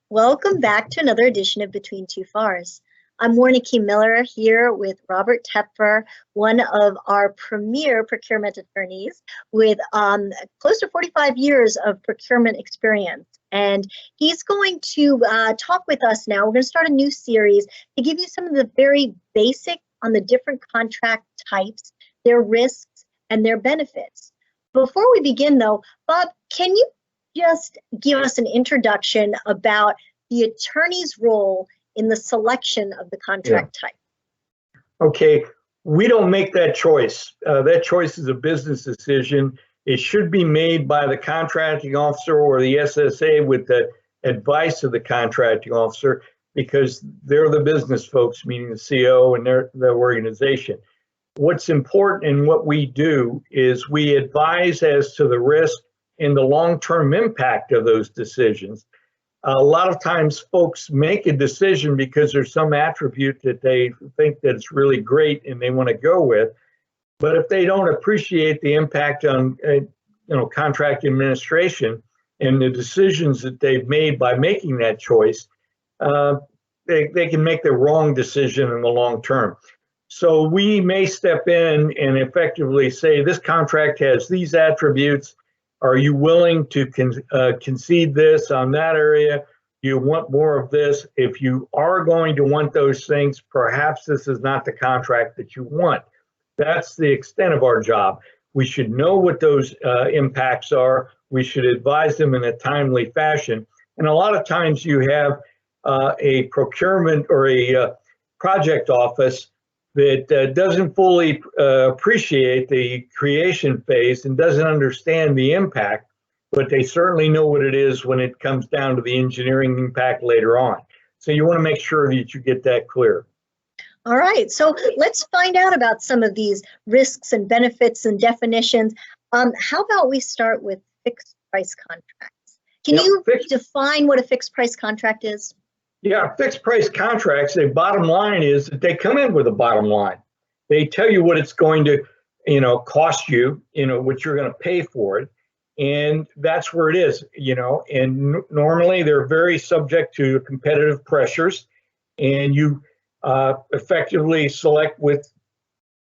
Welcome back to another edition of Between Two FARS. I'm Warnike Miller here with Robert Tepfer, one of our premier procurement attorneys with close to 45 years of procurement experience. And he's going to talk with us now. We're going to start a new series to give you some of the very basic on the different contract types, their risks, and their benefits. Before we begin, though, Bob, can you just give us an introduction about the attorney's role in the selection of the contract type? Okay, we don't make that choice. That choice is a business decision. It should be made by the contracting officer or the SSA with the advice of the contracting officer, because they're the business folks, meaning the CO and their organization. What's important in what we do is we advise as to the risk and the long-term impact of those decisions. A lot of times folks make a decision because there's some attribute that they think that it's really great and they want to go with. But if they don't appreciate the impact on contract administration and the decisions that they've made by making that choice, they can make the wrong decision in the long term. So we may step in and effectively say, this contract has these attributes. Are you willing to concede this on that area? Do you want more of this? If you are going to want those things, perhaps this is not the contract that you want. That's the extent of our job. We should know what those impacts are. We should advise them in a timely fashion. And a lot of times you have a procurement or a project office that doesn't fully appreciate the creation phase and doesn't understand the impact, but they certainly know what it is when it comes down to the engineering impact later on. So you want to make sure that you get that clear. All right, so let's find out about some of these risks and benefits and definitions. How about we start with fixed price contracts? Can you define what a fixed price contract is? Yeah, fixed price contracts, the bottom line is that they come in with a bottom line. They tell you what it's going to, cost you, what you're going to pay for it. And that's where it is, and normally they're very subject to competitive pressures, and you effectively select with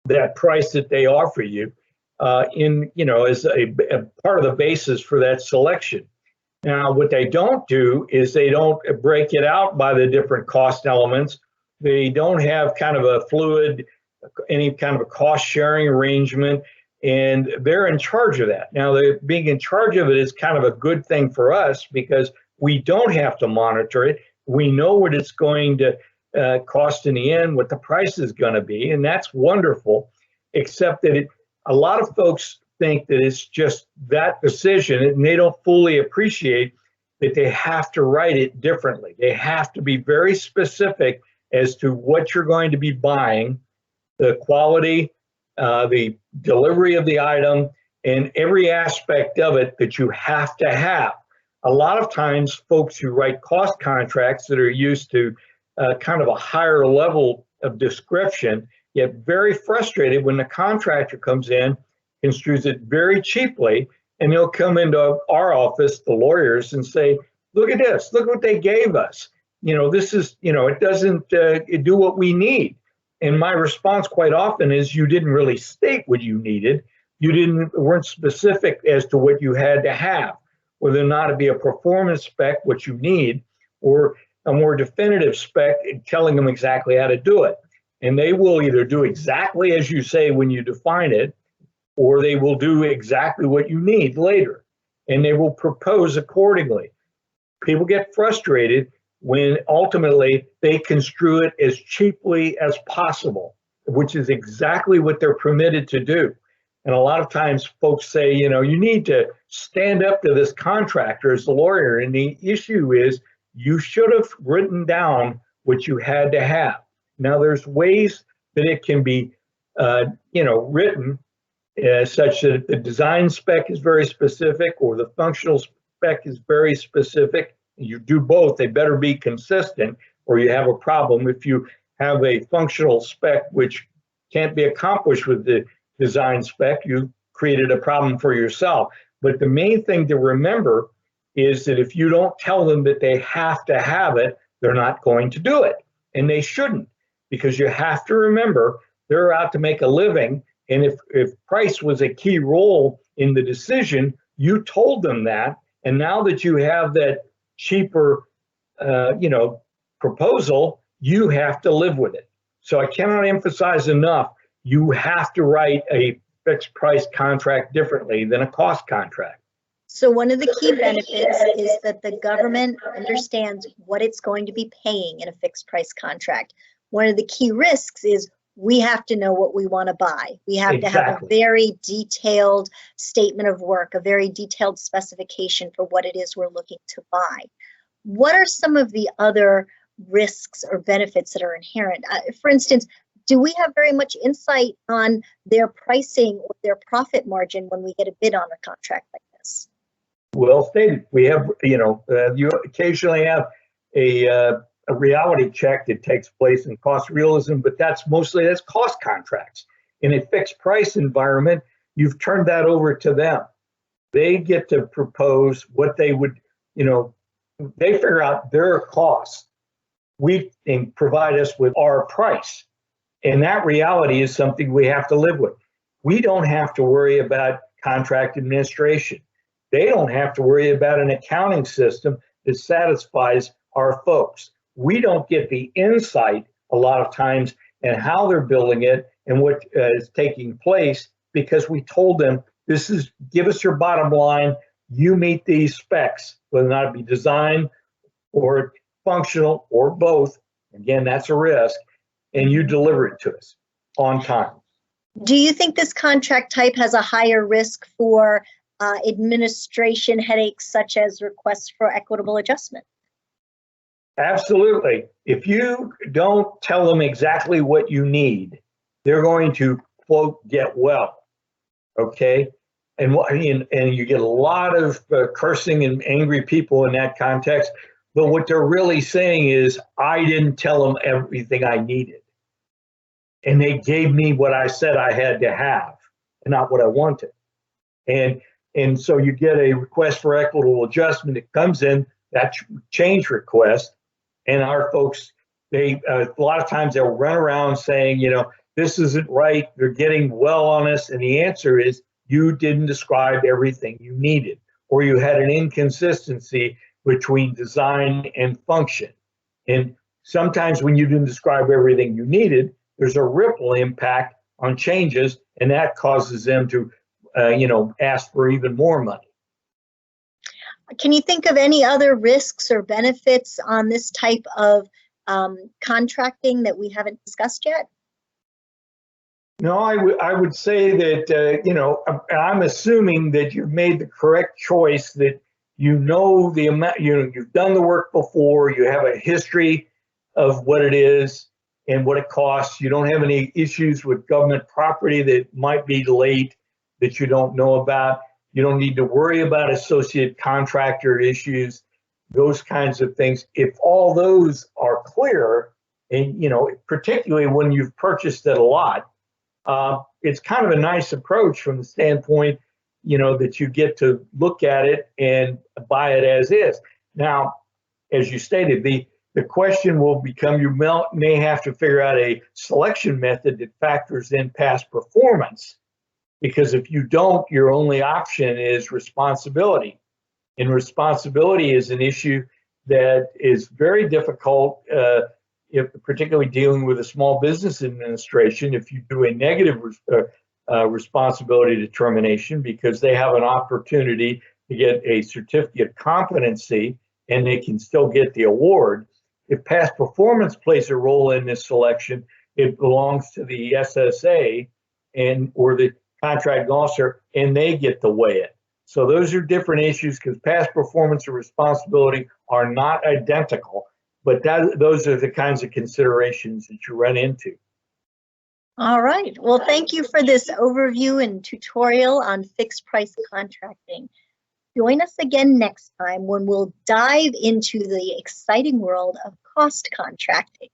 that price that they offer you as a part of the basis for that selection. Now, what they don't do is they don't break it out by the different cost elements. They don't have kind of a fluid, any kind of a cost sharing arrangement, and they're in charge of that. Now, being in charge of it is kind of a good thing for us because we don't have to monitor it. We know what it's going to cost in the end, what the price is going to be, and that's wonderful, except that a lot of folks think that it's just that decision, and they don't fully appreciate that they have to write it differently. They have to be very specific as to what you're going to be buying, the quality, the delivery of the item, and every aspect of it that you have to have. A lot of times folks who write cost contracts that are used to kind of a higher level of description get very frustrated when the contractor comes in, construes it very cheaply, and they'll come into our office, the lawyers, and say, look at this, look what they gave us. This is, it doesn't do what we need. And my response quite often is, you didn't really state what you needed. You weren't specific as to what you had to have, whether or not it be a performance spec, what you need, or a more definitive spec telling them exactly how to do it. And they will either do exactly as you say when you define it, or they will do exactly what you need later, and they will propose accordingly. People get frustrated when ultimately they construe it as cheaply as possible, which is exactly what they're permitted to do. And a lot of times folks say, you need to stand up to this contractor as the lawyer, and the issue is you should have written down what you had to have. Now, there's ways that it can be, written such that the design spec is very specific or the functional spec is very specific. You do both, they better be consistent or you have a problem. If you have a functional spec which can't be accomplished with the design spec, you created a problem for yourself. But the main thing to remember is that if you don't tell them that they have to have it, they're not going to do it. And they shouldn't, because you have to remember they're out to make a living. And if price was a key role in the decision, you told them that. And now that you have that cheaper, proposal, you have to live with it. So I cannot emphasize enough, you have to write a fixed price contract differently than a cost contract. So one of the key benefits is that the government understands what it's going to be paying in a fixed price contract. One of the key risks is we have to know what we want to buy. We have to have a very detailed statement of work, a very detailed specification for what it is we're looking to buy. What are some of the other risks or benefits that are inherent? For instance, do we have very much insight on their pricing or their profit margin when we get a bid on a contract like this? Well stated. We have, you occasionally have a reality check that takes place in cost realism, but that's cost contracts. In a fixed price environment, you've turned that over to them. They get to propose what they would, they figure out their costs. We provide us with our price. And that reality is something we have to live with. We don't have to worry about contract administration. They don't have to worry about an accounting system that satisfies our folks. We don't get the insight a lot of times in how they're building it and what is taking place, because we told them, give us your bottom line. You meet these specs, whether or not it be design or functional or both. Again, that's a risk. And you deliver it to us on time. Do you think this contract type has a higher risk for administration headaches, such as requests for equitable adjustment? Absolutely. If you don't tell them exactly what you need, they're going to, quote, get well. Okay? And you get a lot of cursing and angry people in that context. But what they're really saying is, I didn't tell them everything I needed. And they gave me what I said I had to have, and not what I wanted. And so you get a request for equitable adjustment that comes in, that change request, and our folks, a lot of times they'll run around saying, this isn't right, they're getting well on us, and the answer is, you didn't describe everything you needed, or you had an inconsistency between design and function. And sometimes when you didn't describe everything you needed, there's a ripple impact on changes, and that causes them to, ask for even more money. Can you think of any other risks or benefits on this type of contracting that we haven't discussed yet? No, I would say that, I'm assuming that you've made the correct choice, that the amount, you've done the work before, you have a history of what it is and what it costs. You don't have any issues with government property that might be late that you don't know about. You don't need to worry about associate contractor issues, those kinds of things. If all those are clear, and particularly when you've purchased it a lot, it's kind of a nice approach from the standpoint, that you get to look at it and buy it as is. Now, as you stated, the question will become, you may have to figure out a selection method that factors in past performance, because if you don't, your only option is responsibility. And responsibility is an issue that is very difficult, particularly dealing with a small business administration, if you do a negative responsibility determination, because they have an opportunity to get a certificate of competency and they can still get the award. If past performance plays a role in this selection, it belongs to the SSA or the contract officer, and they get to weigh it. So those are different issues, because past performance and responsibility are not identical, but those are the kinds of considerations that you run into. All right. Well, thank you for this overview and tutorial on fixed price contracting. Join us again next time when we'll dive into the exciting world of cost contracting.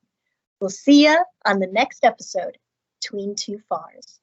We'll see you on the next episode, Between Two FARS.